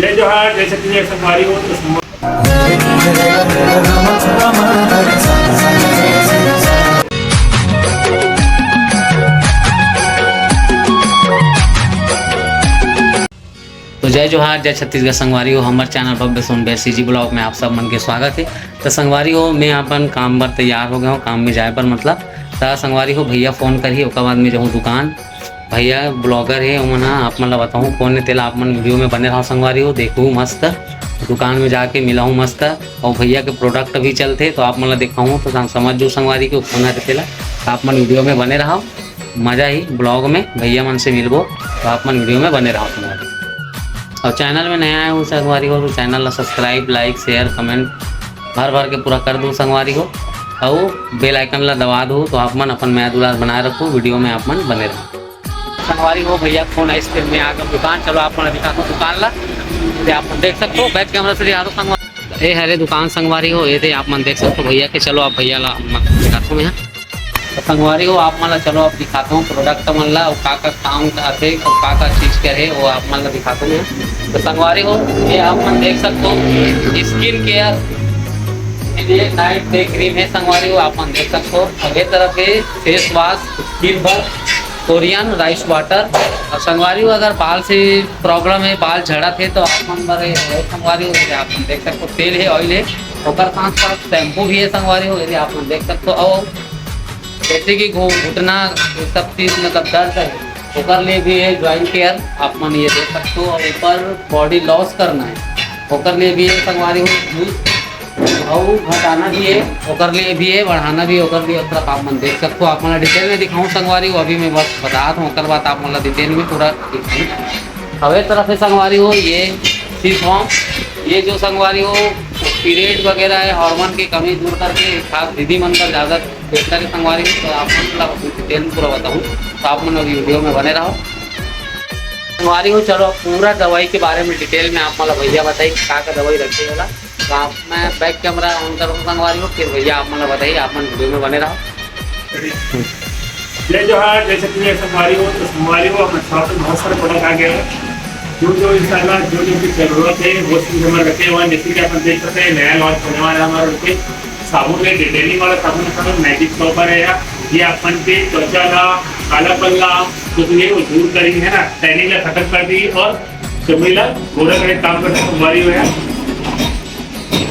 जय जोहार, जय छत्तीसगढ़ संगवारी हो तो जय जोहार, जय छत्तीसगढ़ संगवारी हो। हमारे चैनल भव्य सोनबे सीजी ब्लॉग में आप सब मन के स्वागत है। तो संगवारी हो मैं अपन काम पर तैयार हो गया हूँ, काम में जाए पर मतलब तो संगवारी हो भैया फ़ोन करिए उसके बाद में जाऊँ दुकान। भैया ब्लॉगर है उमन आप मतलब बताऊँ कौन ने तेला आप मन वीडियो में बने रहा संगवारी हो, देखूँ मस्त दुकान में जाके मिला हूँ मस्त और भैया के प्रोडक्ट भी चलते तो आप मतलब दिखाऊँ तो समझ जो संगवारी के फोन तेला तो आप मन वीडियो में बने रहा मज़ा ही ब्लॉग में भैया मन से मिलबो तो आप मन वीडियो में बने रहा संगवारी। और चैनल में नया आया हूँ संगवारी हो तो channel subscribe like share comment भर के पूरा कर दूँ संगवारी हो और बेल आइकन ला दबा दूँ तो आप मन अपन मैं दुलार बनाए रखो वीडियो में आप मन बने रहो संगवारी हो। भैया फोन आइसक्रीम में आकर दुकान चलो आप मन दिखा दो दुकान ला आप देख सकते हो बैक कैमरा से दिखा दो संगवारी ये हरे दुकान संगवारी हो ये थे आप मन देख सकते हो भैया के चलो आप भैया ला दिखाता हूँ यहाँ तो संगवारी हो आप मतलब चलो आप दिखाता हूँ प्रोडक्ट मन ला और का काम आते और का चीज़ करे वो आप मन ला दिखाता हूँ तो संगवारी हो ये आप मन देख सकते हो स्किन केयर ये नाइट डे क्रीम है संगवारी हो आप मन देख सकते हो और ये तरफ है फेस वॉश स्किन पर कोरियन राइस वाटर और संगवारी हो अगर बाल से प्रॉब्लम है बाल झड़ा थे तो आप मन पर संगवारी हो आप देख सकते हो तेल है ऑयल है और साथ साथ शैम्पू भी है संगवारी हो यदि आप देख सकते हो और जैसे कि घुटना सब चीज़ मतलब दर्द है ओकर लिए भी है जॉइंट केयर आप मन ये देख सकते हो और ऊपर बॉडी लॉस करना है ओकर लिए भी है संगवारी हो जूस और घटाना भी है ओकर लिए भी है बढ़ाना भी है ओकर लिए तरफ आप मन देख सकते हो आप मन डिटेल में दिखाऊँ संगवारी हो अभी मैं बस बता दूँ ओकर बाद आप मतलब डिटेल में पूरा हवे तरफ है संगवारी हो ये सीफॉर्म ये जो संगवारी हो पीरियड वगैरह है हार्मोन की कमी दूर करके खास दीदी मन पर ज़्यादा बेहतर संगवारी हो तो आप मतलब डिटेल में पूरा बताऊँ तो आप मन वीडियो में बने रहो संगवारी हो। चलो पूरा दवाई के बारे में डिटेल में आप मतलब भैया बताइए का दवाई रखी होगा तो आप मैं बैक कैमरा ऑन करूँ संगवारी हो फिर भैया आप मतलब बताइए आप मन वीडियो में बने रहो। जय जोहार, जय छत्तीसगढ़ संगवारी हो तो संगवारी हो अपने शॉप में बहुत सारे प्रोडक्ट आ गए हैं जो इंशाल्लाह जो की जरूरत है वो चीज़ हमारे रखे हुए हैं जैसे कि अपन देख सकते हैं नया लॉन्च होने वाला हमारे उनके साबुन है डिटेलिंग वाला साबुन मैजिक स्टॉपर है ये अपन के त्वचा का काला पल्ला जो है वो दूर करी है ना टैनिंग ला खत्म कर दी और चमड़ीला गोरा का काम करते संगवारी हो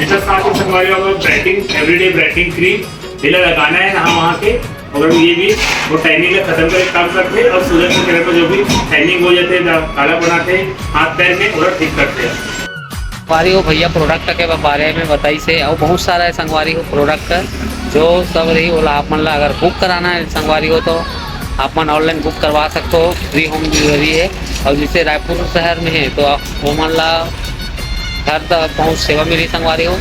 इसका साथ ही संगवारी हो ब्राइटिंग एवरीडे ब्राइटिंग क्रीम ये लगाना है ना वहाँ के और ये भी वो टैनिंग का खत्म करके काम करते हैं और सूरज की किरण को जो भी टैनिंग हो जाते हैं काला बनाते हैं हाथ पैर में और ठीक करते हैं संगवारी हो भैया प्रोडक्ट के बारे में बताई से और बहुत सारा है संगवारी हो प्रोडक्ट जो सब रही बोला आप मन ला अगर बुक कराना है संगवारी हो तो आप मन ऑनलाइन बुक करवा सकते हो फ्री होम डिलीवरी है और जैसे रायपुर शहर में है तो वो मन ला घर तक पहुँच सेवा मिली संगवारी हो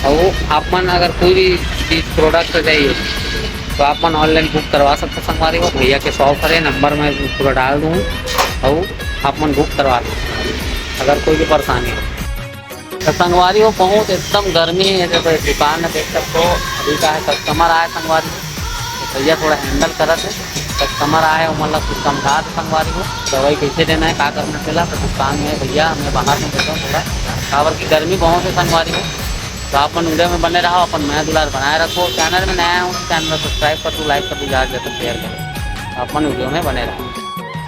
और आप मन अगर कोई भी चीज़ प्रोडक्ट चाहिए तो आप मन ऑनलाइन बुक करवा सकते संगवारी हो भैया के शॉप है नंबर मैं पूरा डाल दूँ और आप मन बुक करवा सकते अगर कोई भी परेशानी हो तो संगवारी हो बहुत एकदम गर्मी है जब दुकान में देख सकते हो अभी का है कस्टमर आए संगवारी हो तो भैया थोड़ा हैंडल करत है कस्टमर आए वो मतलब कुछ समझा दे संगवारी हो दवाई कैसे देना है क्या करना चला तो दुकान में भैया मैं बाहर में देता हूँ थोड़ा काबर की गर्मी बहुत है संगवारी हो तो आप मन वीडियो में बने रहो अपन मैं दुलार बनाए रखो चैनल में नया हूँ चैनल में सब्सक्राइब कर दो लाइक कर दो ज़्यादा ज़्यादा शेयर करो अपन वीडियो में बने रहो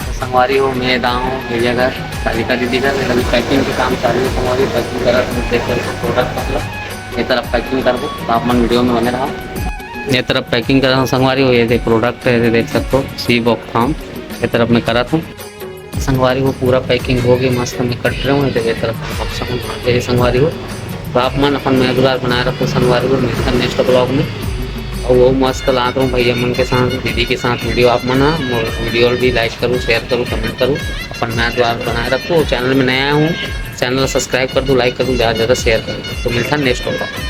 तो संगवारी हो मैं दाऊँ भैया घर कालिका दीदी घर अभी पैकिंग के काम चालू है संगवारी पैकिंग कर देख कर प्रोडक्ट मतलब ये तरफ पैकिंग कर दो तो आप मन वीडियो में बने रहो ये तरफ पैकिंग कर रहा हूँ संगवारी हो ये प्रोडक्ट है देख सकते हो सी बॉक्स फार्म ये तरफ मैं करा था संगवारी हो पूरा पैकिंग हो गई मस्त में कट रहे हूँ ये तरफ संगवारी हो तो आप मन अपन मैं दुलार बनाए रखो संगवारी को मिलता नेक्स्ट ब्लॉग में और वो मस्त ला रहा हूँ भैया मन के साथ दीदी के साथ वीडियो आप मना वीडियो भी लाइक करूँ शेयर करूँ कमेंट करूँ अपन मैं दुलार बनाए रखो चैनल में नया हूँ चैनल सब्सक्राइब कर दूँ लाइक कर दूँ ज़्यादा से ज़्यादा शेयर करूँ तो मिलता नेक्स्ट ब्लॉग।